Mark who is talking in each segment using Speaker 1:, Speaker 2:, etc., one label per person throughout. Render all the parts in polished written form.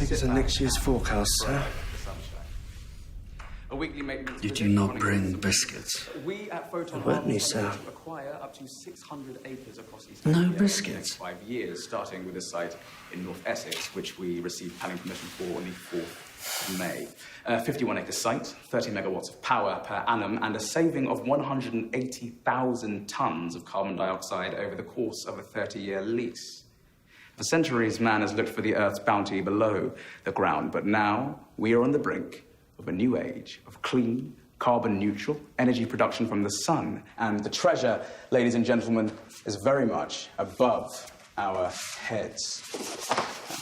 Speaker 1: figures in next year's forecast, sir?
Speaker 2: A weekly maintenance.
Speaker 1: You do not bring biscuits.
Speaker 2: We at Photon
Speaker 1: Wetney, sir.
Speaker 2: acquire up to 600 acres across East
Speaker 1: No
Speaker 2: Anglia
Speaker 1: biscuits.
Speaker 2: in the next 5 years, starting with a site in North Essex, which we received planning permission for on the 4th of May. 51-acre site, 30 megawatts of power per annum, and a saving of 180,000 tons of carbon dioxide over the course of a 30-year lease. For centuries, man has looked for the Earth's bounty below the ground, but now we are on the brink of a new age of clean, carbon-neutral energy production from the sun. And the treasure, ladies and gentlemen, is very much above our heads.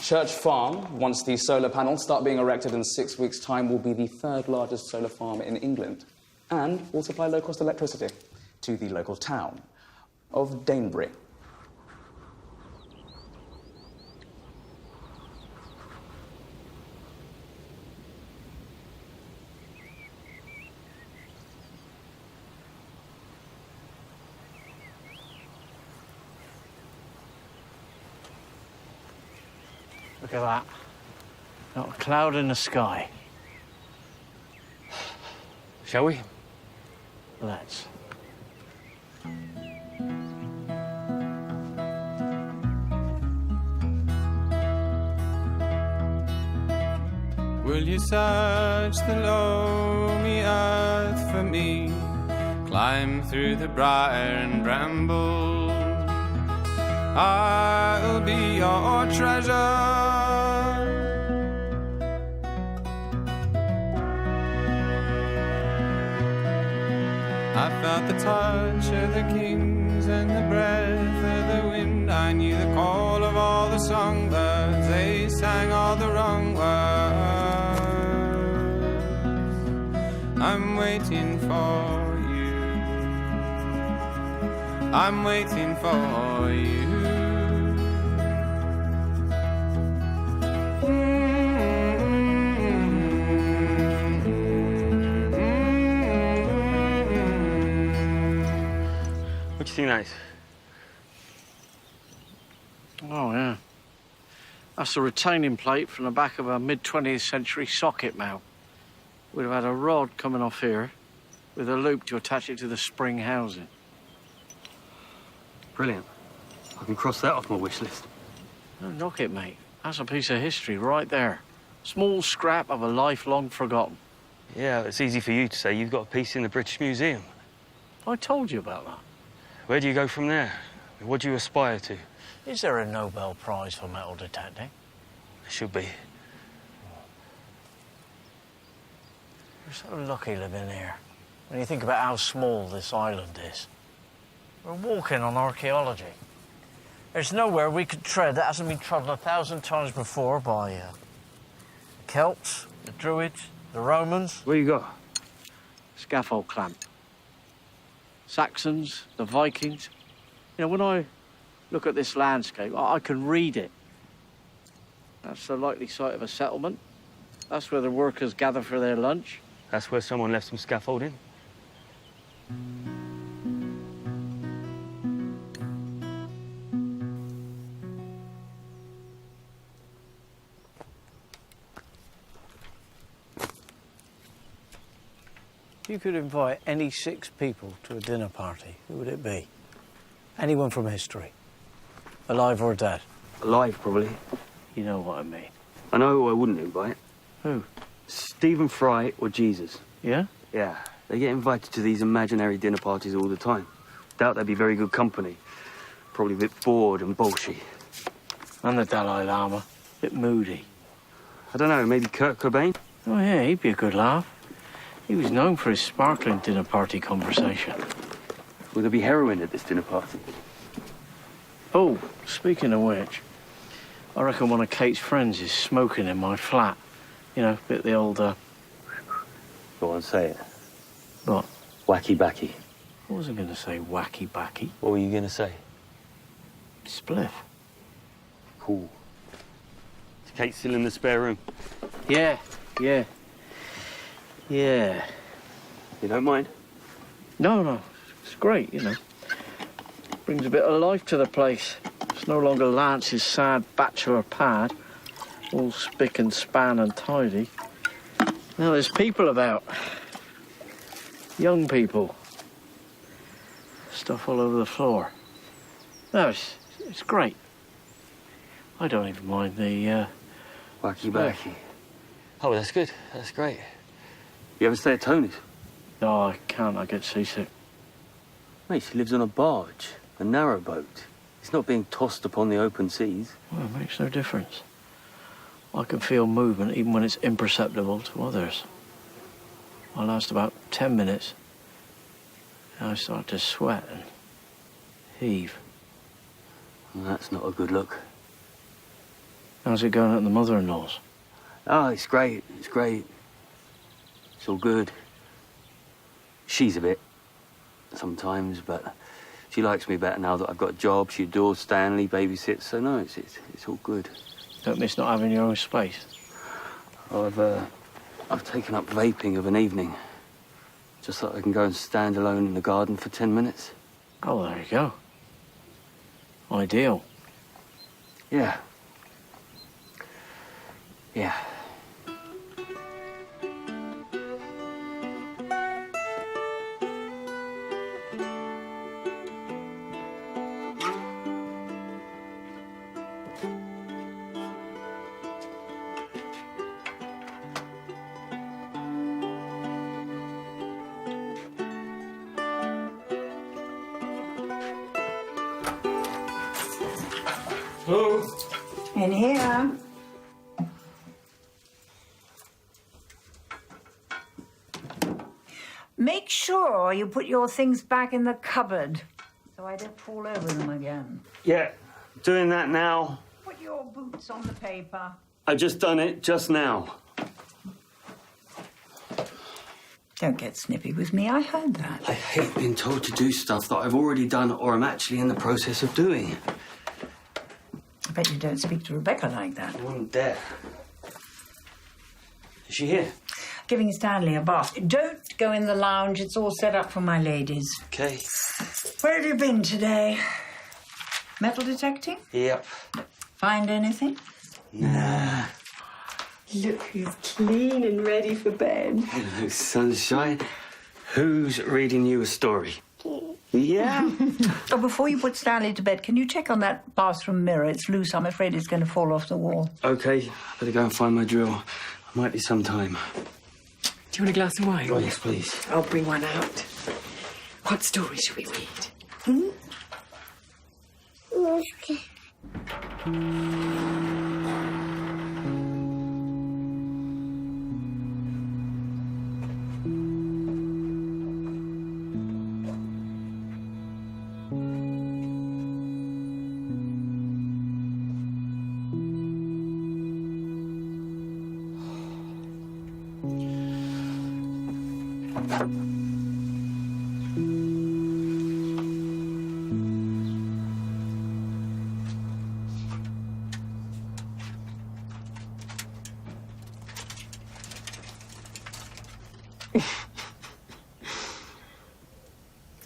Speaker 2: Church Farm, once these solar panels start being erected in 6 weeks' time, will be the third largest solar farm in England and will supply low-cost electricity to the local town of Danebury.
Speaker 3: Look at that. Not a cloud in the sky.
Speaker 4: Shall we?
Speaker 3: Let's.
Speaker 5: Will you search the loamy earth for me? Climb through the briar and bramble. I'll be your treasure. I felt the touch of the kings and the breath of the wind. I knew the call of all the songbirds. They sang all the wrong words. I'm waiting for you. I'm waiting for you.
Speaker 4: What do you think that is?
Speaker 3: Oh, yeah. That's the retaining plate from the back of a mid-20th century socket mount. We'd have had a rod coming off here with a loop to attach it to the spring housing.
Speaker 4: Brilliant. I can cross that off my wish list.
Speaker 3: Don't knock it, mate. That's a piece of history right there. Small scrap of a life long forgotten.
Speaker 4: Yeah, it's easy for you to say. You've got a piece in the British Museum.
Speaker 3: I told you about that.
Speaker 4: Where do you go from there? What do you aspire to?
Speaker 3: Is there a Nobel Prize for metal detecting?
Speaker 4: There should be.
Speaker 3: We're so lucky living here. When you think about how small this island is. We're walking on archaeology. There's nowhere we could tread that hasn't been trodden 1,000 times before by the Celts, the Druids, the Romans.
Speaker 4: Where you go?
Speaker 3: Scaffold clamp. Saxons, the Vikings. You know, when I look at this landscape, I can read it. That's the likely site of a settlement. That's where the workers gather for their lunch.
Speaker 4: That's where someone left some scaffolding.
Speaker 3: If you could invite any 6 people to a dinner party, who would it be? Anyone from history, alive or dead?
Speaker 4: Alive, probably.
Speaker 3: You know what I mean.
Speaker 4: I know who I wouldn't invite.
Speaker 3: Who?
Speaker 4: Stephen Fry or Jesus.
Speaker 3: Yeah?
Speaker 4: Yeah, they get invited to these imaginary dinner parties all the time. Doubt they'd be very good company. Probably a bit bored and bolshy.
Speaker 3: And the Dalai Lama, bit moody.
Speaker 4: I don't know, maybe Kurt Cobain?
Speaker 3: Oh, yeah, he'd be a good laugh. He was known for his sparkling dinner party conversation.
Speaker 4: Will there be heroin at this dinner party?
Speaker 3: Oh, speaking of which, I reckon one of Kate's friends is smoking in my flat. You know, bit the old,
Speaker 4: Go on, say it.
Speaker 3: What?
Speaker 4: Wacky backy.
Speaker 3: I wasn't going to say wacky backy.
Speaker 4: What were you going to say?
Speaker 3: Spliff.
Speaker 4: Cool. Is Kate still in the spare room?
Speaker 3: Yeah. Yeah.
Speaker 4: You don't mind?
Speaker 3: No. It's great, you know. Brings a bit of life to the place. It's no longer Lance's sad bachelor pad. All spick and span and tidy. Now there's people about. Young people. Stuff all over the floor. No, it's great. I don't even mind the,
Speaker 4: Wacky
Speaker 3: smell.
Speaker 4: backy. Oh, that's good. That's great. You ever stay at Tony's?
Speaker 3: No, I can't. I get seasick.
Speaker 4: Mate, she lives on a barge, a narrowboat. It's not being tossed upon the open seas.
Speaker 3: Well, it makes no difference. I can feel movement even when it's imperceptible to others. I last about 10 minutes. And I start to sweat and heave.
Speaker 4: Well, that's not a good look.
Speaker 3: How's it going at the mother-in-law's?
Speaker 4: Oh, it's great. It's great. It's all good. She's a bit, sometimes, but she likes me better now that I've got a job. She adores Stanley, babysits, so no, it's all good.
Speaker 3: Don't miss not having your own space.
Speaker 4: Oh, I've taken up vaping of an evening. Just so I can go and stand alone in the garden for 10 minutes.
Speaker 3: Oh, there you go. Ideal.
Speaker 4: Yeah. Yeah.
Speaker 3: Hello?
Speaker 6: In here. Make sure you put your things back in the cupboard so I don't fall over them again.
Speaker 4: Yeah, doing that now.
Speaker 6: Put your boots on the paper.
Speaker 4: I've just done it, just now.
Speaker 6: Don't get snippy with me, I heard that.
Speaker 4: I hate being told to do stuff that I've already done or I'm actually in the process of doing.
Speaker 6: I bet you don't speak to Rebecca like that.
Speaker 4: I wouldn't dare. Is she here?
Speaker 6: Giving Stanley a bath. Don't go in the lounge, it's all set up for my ladies.
Speaker 4: Okay.
Speaker 6: Where have you been today? Metal detecting?
Speaker 4: Yep.
Speaker 6: Find anything?
Speaker 4: Nah.
Speaker 7: Look who's clean and ready for bed.
Speaker 4: Hello, sunshine. Who's reading you a story? Yeah.
Speaker 6: Oh, before you put Stanley to bed, can you check on that bathroom mirror? It's loose. I'm afraid it's going to fall off the wall.
Speaker 4: Okay, better go and find my drill. I might be some time.
Speaker 7: Do you want a glass of wine?
Speaker 4: Oh, yes, please.
Speaker 7: I'll bring one out. What story should we read?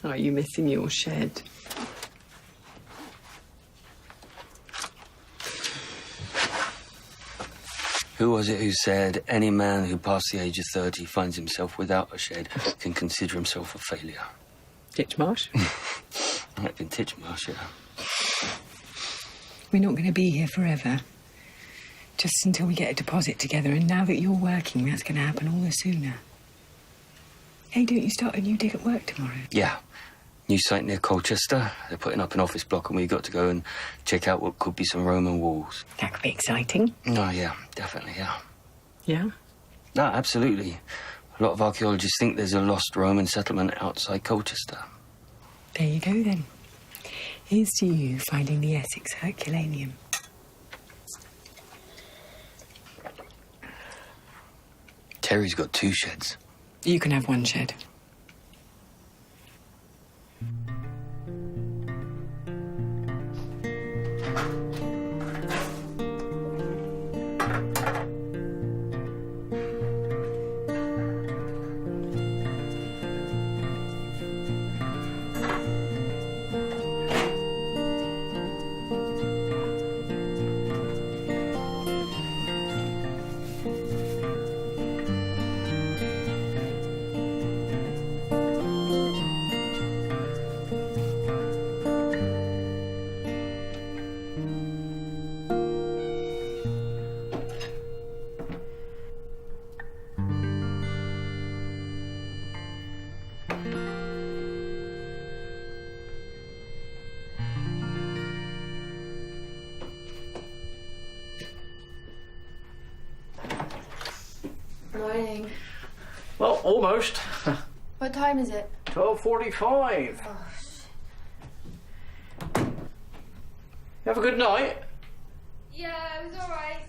Speaker 7: Are you missing your shed?
Speaker 4: Who was it who said, any man who past the age of 30 finds himself without a shed can consider himself a failure?
Speaker 7: Titchmarsh?
Speaker 4: Might have been Titchmarsh, yeah.
Speaker 7: We're not going to be here forever. Just until we get a deposit together, and now that you're working, that's going to happen all the sooner. Hey, don't you start a new dig at work tomorrow?
Speaker 4: Yeah. New site near Colchester. They're putting up an office block and we've got to go and check out what could be some Roman walls.
Speaker 7: That could be exciting.
Speaker 4: Oh, yeah, definitely, yeah.
Speaker 7: Yeah?
Speaker 4: No, absolutely. A lot of archaeologists think there's a lost Roman settlement outside Colchester.
Speaker 7: There you go, then. Here's to you finding the Essex Herculaneum.
Speaker 4: Terry's got 2 sheds.
Speaker 7: You can have one shed.
Speaker 8: morning.
Speaker 3: Well, almost.
Speaker 8: What time is it?
Speaker 3: 12:45. You have a good night.
Speaker 8: Yeah, it was alright.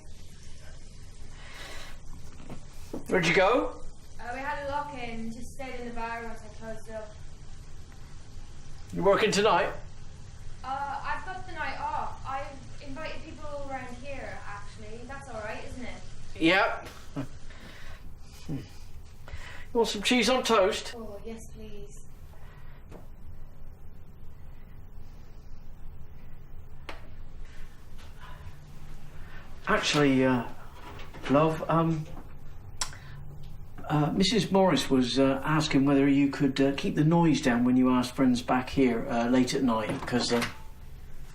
Speaker 3: Where'd you go?
Speaker 8: We had a lock-in, just stayed in the bar once I closed up.
Speaker 3: You working tonight?
Speaker 8: I've got the night off. I've invited people around here, actually. That's alright, isn't it?
Speaker 3: Yep. You want some cheese on toast?
Speaker 8: Oh, yes, please.
Speaker 3: Actually, love, Mrs. Morris was asking whether you could keep the noise down when you ask friends back here late at night, because...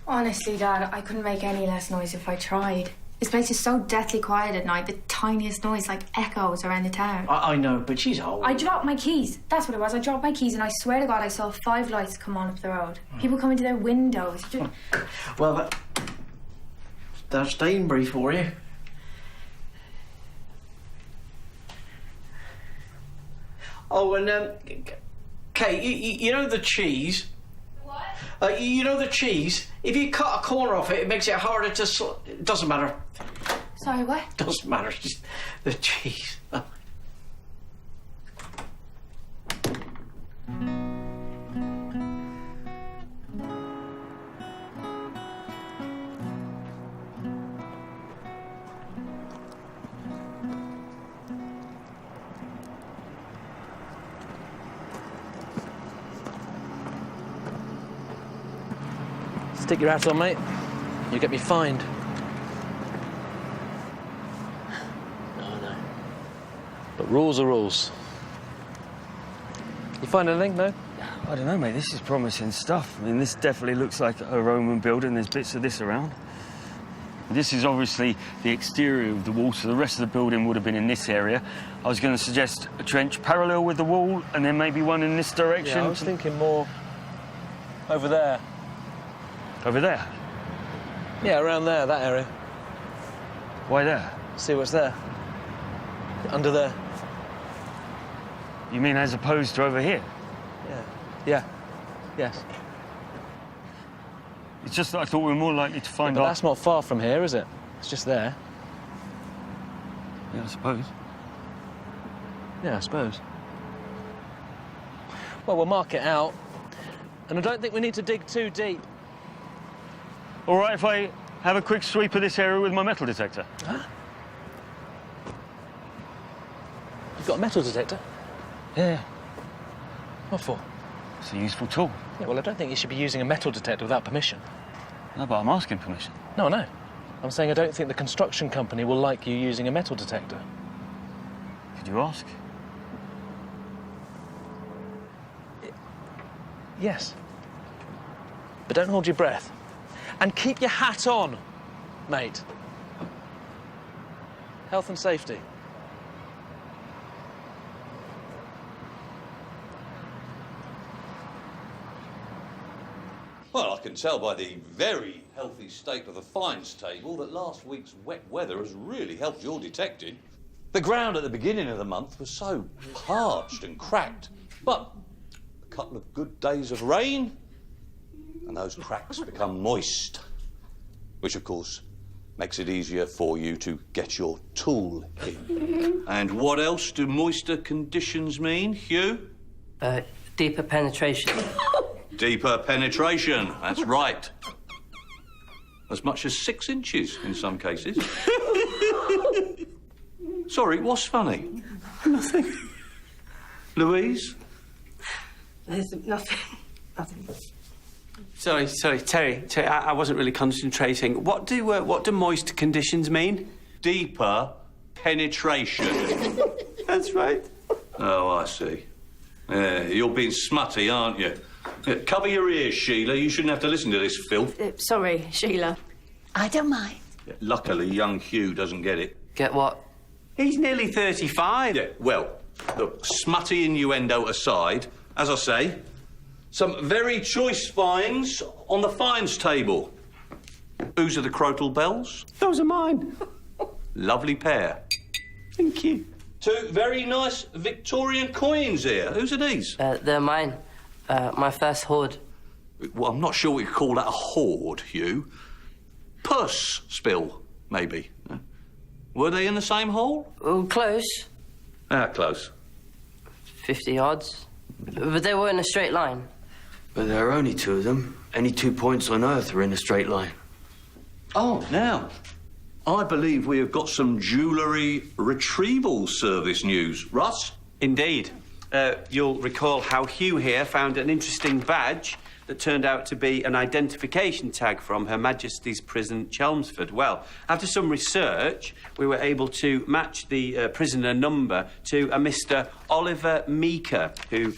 Speaker 8: Honestly, Dad, I couldn't make any less noise if I tried. This place is so deathly quiet at night, the tiniest noise like echoes around the town.
Speaker 3: I know, but she's old.
Speaker 8: I dropped my keys. That's what it was. I dropped my keys and I swear to God I saw 5 lights come on up the road. People coming to their windows.
Speaker 3: Well, that's Danebury for you. Oh, and, Kate, you know the cheese?
Speaker 8: What?
Speaker 3: You know the cheese? If you cut a corner off it, it makes it harder to... It doesn't matter.
Speaker 8: Sorry, what?
Speaker 3: Doesn't matter, it's just the cheese.
Speaker 9: Stick your hat on, mate. You get me fined. No. But rules are rules. You find anything, no?
Speaker 4: I don't know, mate. This is promising stuff. I mean, this definitely looks like a Roman building. There's bits of this around. This is obviously the exterior of the wall, so the rest of the building would have been in this area. I was going to suggest a trench parallel with the wall, and then maybe one in this direction.
Speaker 9: Yeah, I was thinking more over there.
Speaker 4: Over there?
Speaker 9: Yeah, around there, that area.
Speaker 4: Why there?
Speaker 9: See what's there? Under there.
Speaker 4: You mean as opposed to over here?
Speaker 9: Yeah. Yes.
Speaker 4: It's just that I thought we were more likely to find
Speaker 9: But that's not far from here, is it? It's just there.
Speaker 4: Yeah, I suppose.
Speaker 9: Yeah, I suppose. Well, we'll mark it out. And I don't think we need to dig too deep.
Speaker 4: All right, if I have a quick sweep of this area with my metal detector?
Speaker 9: Huh? You've got a metal detector?
Speaker 4: Yeah.
Speaker 9: What for?
Speaker 4: It's a useful tool.
Speaker 9: Yeah, well, I don't think you should be using a metal detector without permission.
Speaker 4: No, but I'm asking permission.
Speaker 9: No, I know. I'm saying I don't think the construction company will like you using a metal detector.
Speaker 4: Could you ask?
Speaker 9: Yes. But don't hold your breath. And keep your hat on, mate. Health and safety.
Speaker 10: Well, I can tell by the very healthy state of the fines table that last week's wet weather has really helped your detecting. The ground at the beginning of the month was so parched and cracked, but a couple of good days of rain and those cracks become moist, which of course makes it easier for you to get your tool in. And what else do moister conditions mean, Hugh?
Speaker 11: Deeper penetration.
Speaker 10: Deeper penetration, that's right. As much as 6 inches in some cases. Sorry, what's funny?
Speaker 11: Nothing.
Speaker 10: Louise?
Speaker 11: There's nothing. Nothing.
Speaker 12: Sorry, Terry, I wasn't really concentrating. What do moist conditions mean?
Speaker 10: Deeper penetration.
Speaker 12: That's right.
Speaker 10: Oh, I see. Yeah, you're being smutty, aren't you? Yeah, cover your ears, Sheila. You shouldn't have to listen to this filth.
Speaker 8: Sorry, Sheila. I don't mind.
Speaker 10: Yeah, luckily, young Hugh doesn't get it.
Speaker 11: Get what?
Speaker 12: He's nearly 35.
Speaker 10: Yeah, well, look, smutty innuendo aside, as I say, some very choice finds on the fines table. Whose are the crotal bells?
Speaker 12: Those are mine.
Speaker 10: Lovely pair.
Speaker 12: Thank you.
Speaker 10: Two very nice Victorian coins here. Whose are these?
Speaker 11: They're mine. My first hoard.
Speaker 10: Well, I'm not sure we could call that a hoard, Hugh. Purse spill, maybe. Were they in the same hole?
Speaker 11: Oh, close.
Speaker 10: How close?
Speaker 11: 50 yards. But they were in a straight line.
Speaker 4: But there are only two of them. Any 2 points on Earth are in a straight line.
Speaker 10: Oh, now, I believe we have got some jewellery retrieval service news. Russ?
Speaker 12: Indeed. You'll recall how Hugh here found an interesting badge that turned out to be an identification tag from Her Majesty's Prison, Chelmsford. Well, after some research, we were able to match the prisoner number to a Mr. Oliver Meeker, who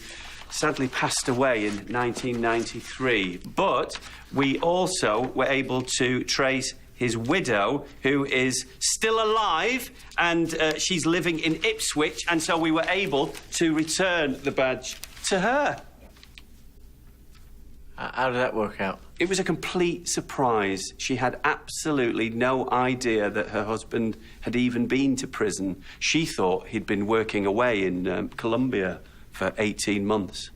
Speaker 12: sadly passed away in 1993. But we also were able to trace his widow, who is still alive, and she's living in Ipswich, and so we were able to return the badge to her.
Speaker 3: How did that work out?
Speaker 12: It was a complete surprise. She had absolutely no idea that her husband had even been to prison. She thought he'd been working away in Colombia for 18 months.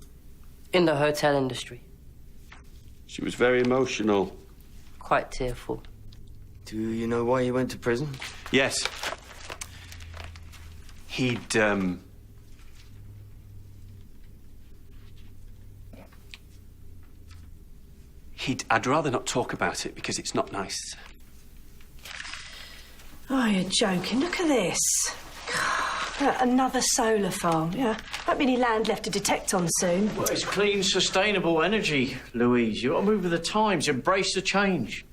Speaker 11: In the hotel industry.
Speaker 12: She was very emotional.
Speaker 11: Quite tearful.
Speaker 4: Do you know why he went to prison?
Speaker 12: Yes. I'd rather not talk about it because it's not nice.
Speaker 13: Oh, you're joking. Look at this. Another solar farm, yeah. Won't be any land left to detect on soon.
Speaker 3: Well, it's clean, sustainable energy, Louise. You've got to move with the times, embrace the change.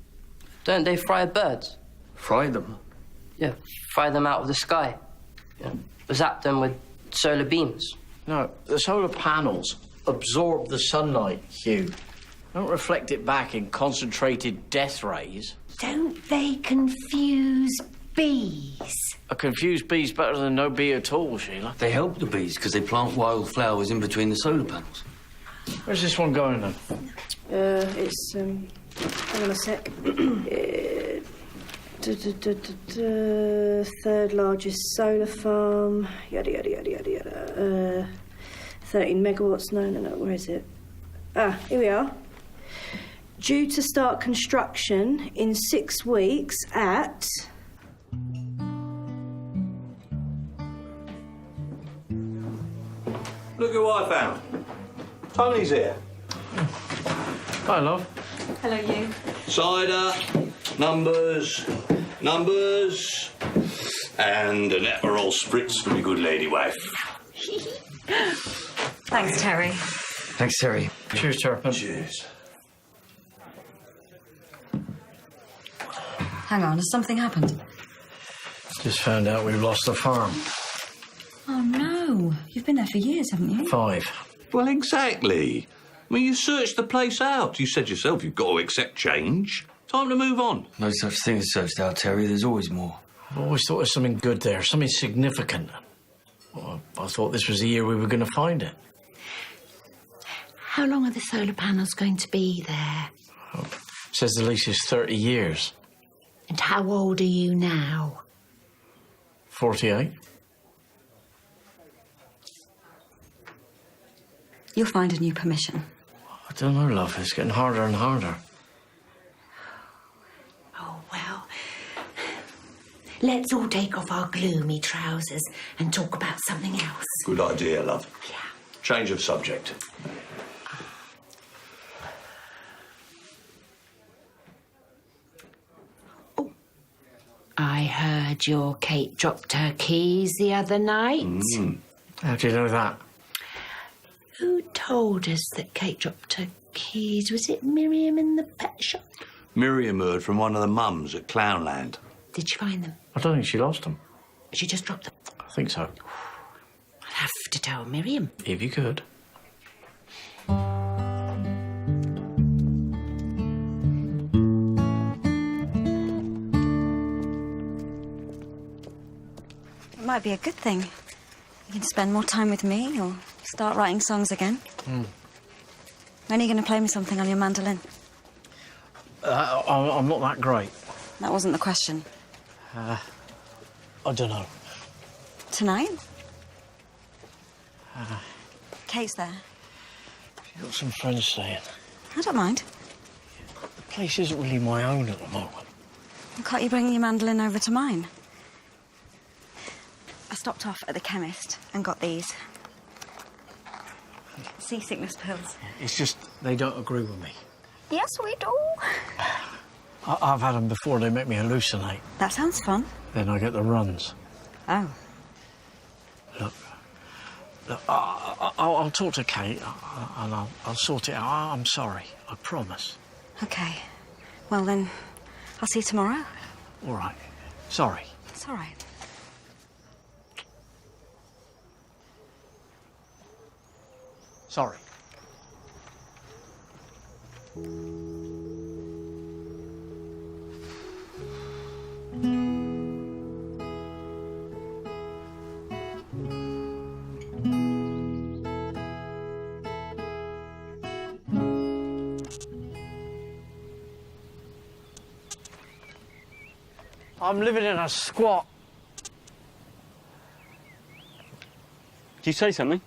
Speaker 11: Don't they fry birds?
Speaker 4: Fry them?
Speaker 11: Yeah, fry them out of the sky. Yeah. Zap them with solar beams.
Speaker 3: No, the solar panels absorb the sunlight, Hugh. Don't reflect it back in concentrated death rays.
Speaker 6: Don't they confuse bees?
Speaker 3: A confused bee's better than no bee at all, Sheila.
Speaker 4: They help the bees because they plant wild flowers in between the solar panels.
Speaker 3: Where's this one going, then?
Speaker 13: It's, hang on a sec. Third largest solar farm. Yada, yada, yada, yada, yada. 13 megawatts. No, where is it? Ah, here we are. Due to start construction in 6 weeks at...
Speaker 10: Look who I found. Tony's here.
Speaker 3: Hi, love.
Speaker 13: Hello, you.
Speaker 10: Cider, numbers, and an Aperol spritz for my good lady wife.
Speaker 14: Thanks, Terry.
Speaker 4: Thanks, Terry.
Speaker 3: Cheers, Turpin.
Speaker 10: Cheers.
Speaker 14: Hang on, has something happened?
Speaker 3: Just found out we've lost the farm.
Speaker 14: Oh, no. You've been there for years, haven't you?
Speaker 3: 5.
Speaker 10: Well, exactly. I mean, you searched the place out. You said yourself you've got to accept change. Time to move on.
Speaker 4: No such thing as searched out, Terry. There's always more.
Speaker 3: I always thought there was something good there, something significant. Well, I thought this was the year we were going to find it.
Speaker 6: How long are the solar panels going to be there?
Speaker 3: Oh, says the lease is 30 years.
Speaker 6: And how old are you now?
Speaker 3: 48.
Speaker 14: You'll find a new permission.
Speaker 3: I don't know, love. It's getting harder and harder.
Speaker 6: Oh, well. Let's all take off our gloomy trousers and talk about something else.
Speaker 10: Good idea, love.
Speaker 6: Yeah.
Speaker 10: Change of subject.
Speaker 6: I heard your Kate dropped her keys the other night.
Speaker 3: How do you know that?
Speaker 6: Who told us that Kate dropped her keys? Was it Miriam in the pet shop?
Speaker 10: Miriam heard from one of the mums at Clownland.
Speaker 6: Did she find them?
Speaker 3: I don't think she lost them.
Speaker 6: She just dropped them.
Speaker 3: I think so.
Speaker 6: I'll have to tell Miriam.
Speaker 3: If you could.
Speaker 14: It might be a good thing. You can spend more time with me or start writing songs again. When are you going to play me something on your mandolin?
Speaker 3: I'm not that great.
Speaker 14: That wasn't the question.
Speaker 3: I don't know.
Speaker 14: Tonight? Kate's there.
Speaker 3: She's got some friends staying.
Speaker 14: I don't mind.
Speaker 3: The place isn't really my own at the moment.
Speaker 14: Well, can't you bring your mandolin over to mine? I stopped off at the chemist and got these. Seasickness pills.
Speaker 3: It's just they don't agree with me.
Speaker 14: Yes, we do.
Speaker 3: I've had them before. They make me hallucinate.
Speaker 14: That sounds fun.
Speaker 3: Then I get the runs.
Speaker 14: Oh.
Speaker 3: Look, I'll talk to Kate and I'll sort it out. I'm sorry. I promise.
Speaker 14: OK. Well, then, I'll see you tomorrow.
Speaker 3: All right. Sorry.
Speaker 14: It's all right.
Speaker 3: Sorry. I'm living in a squat.
Speaker 4: Did you say something?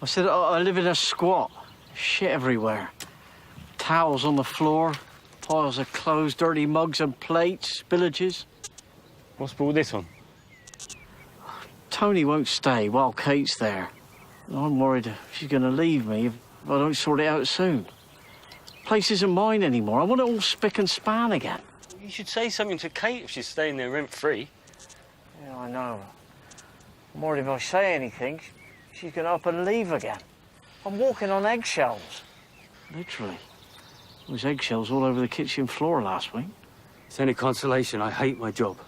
Speaker 3: I said I live in a squat. Shit everywhere. Towels on the floor, piles of clothes, dirty mugs and plates, spillages.
Speaker 4: What's brought this on?
Speaker 3: Tony won't stay while Kate's there. I'm worried she's going to leave me if I don't sort it out soon. Place isn't mine anymore. I want it all spick and span again.
Speaker 4: You should say something to Kate if she's staying there rent-free.
Speaker 3: Yeah, I know. I'm worried if I say anything, she's going to up and leave again. I'm walking on eggshells. Literally. There was eggshells all over the kitchen floor last week.
Speaker 4: It's any consolation. I hate my job.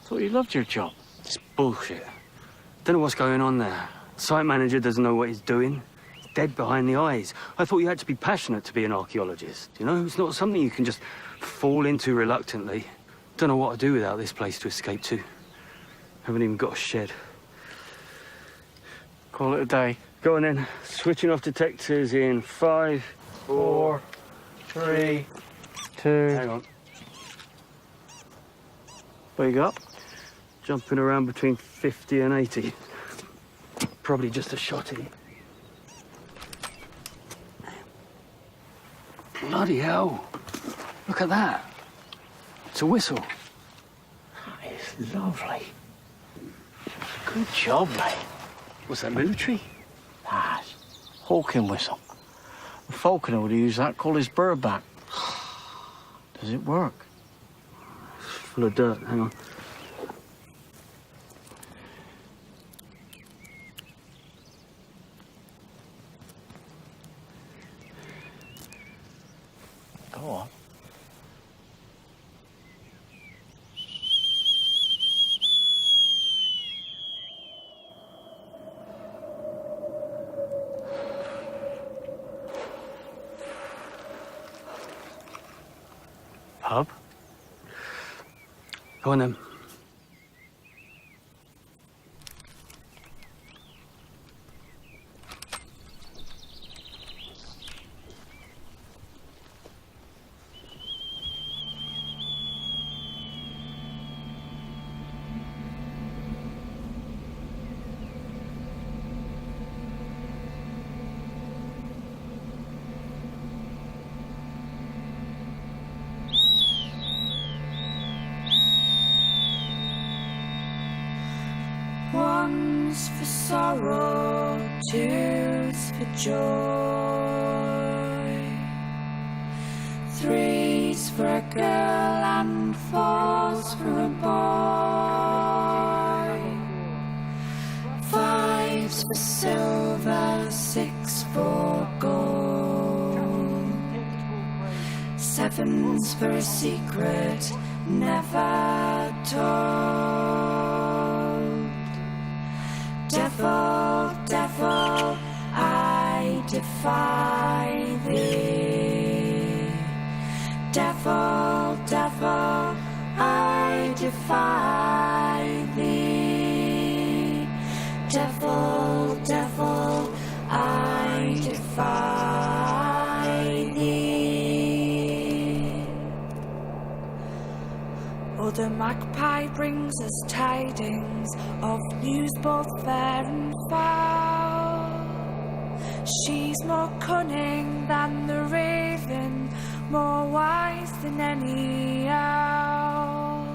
Speaker 3: Thought you loved your job.
Speaker 4: It's bullshit. Don't know what's going on there. Site manager doesn't know what he's doing. He's dead behind the eyes. I thought you had to be passionate to be an archaeologist. You know, it's not something you can just fall into reluctantly. Don't know what to do without this place to escape to. Haven't even got a shed.
Speaker 3: Call it a day.
Speaker 4: Go on then. Switching off detectors in 5,
Speaker 3: 4, 3, 2...
Speaker 4: Hang on.
Speaker 3: What you got?
Speaker 4: Jumping around between 50 and 80. Probably just a shotty. Bloody hell. Look at that. It's a whistle.
Speaker 3: That is lovely. Good job, mate.
Speaker 4: What's that, military?
Speaker 3: Nah, it's hawking whistle. The falconer would use that, call his bird back. Does it work?
Speaker 4: It's full of dirt. Hang on.
Speaker 3: Go on. Pub?
Speaker 4: Go on then.
Speaker 15: One's for sorrow, two's for joy, three's for a girl and four's for a boy, five's for silver, six for gold, seven's for a secret never told. Devil, devil, I defy thee. Devil, devil, I defy thee. Devil, devil, I defy thee. The magpie brings us tidings of news both fair and foul. She's more cunning than the raven, more wise than any owl.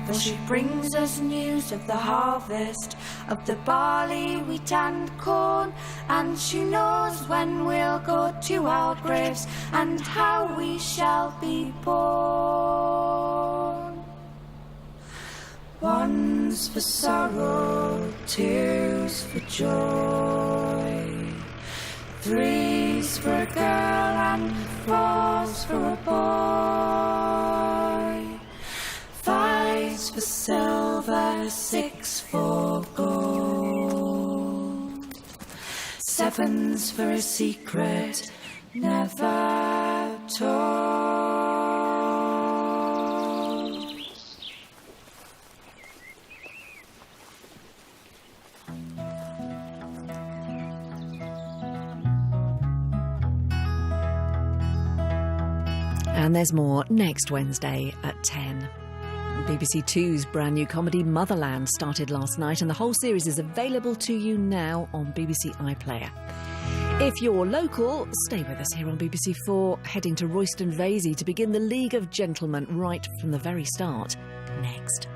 Speaker 15: For she brings us news of the harvest, of the barley, wheat and corn, and she knows when we'll go to our graves and how we shall be born. One's for sorrow, two's for joy, three's for a girl and four's for a boy, five's for silver, six for gold, seven's for a secret never told.
Speaker 16: And there's more next Wednesday at 10. BBC Two's brand new comedy Motherland started last night, and the whole series is available to you now on BBC iPlayer. If you're local, stay with us here on BBC 4, heading to Royston Vasey to begin the League of Gentlemen right from the very start next.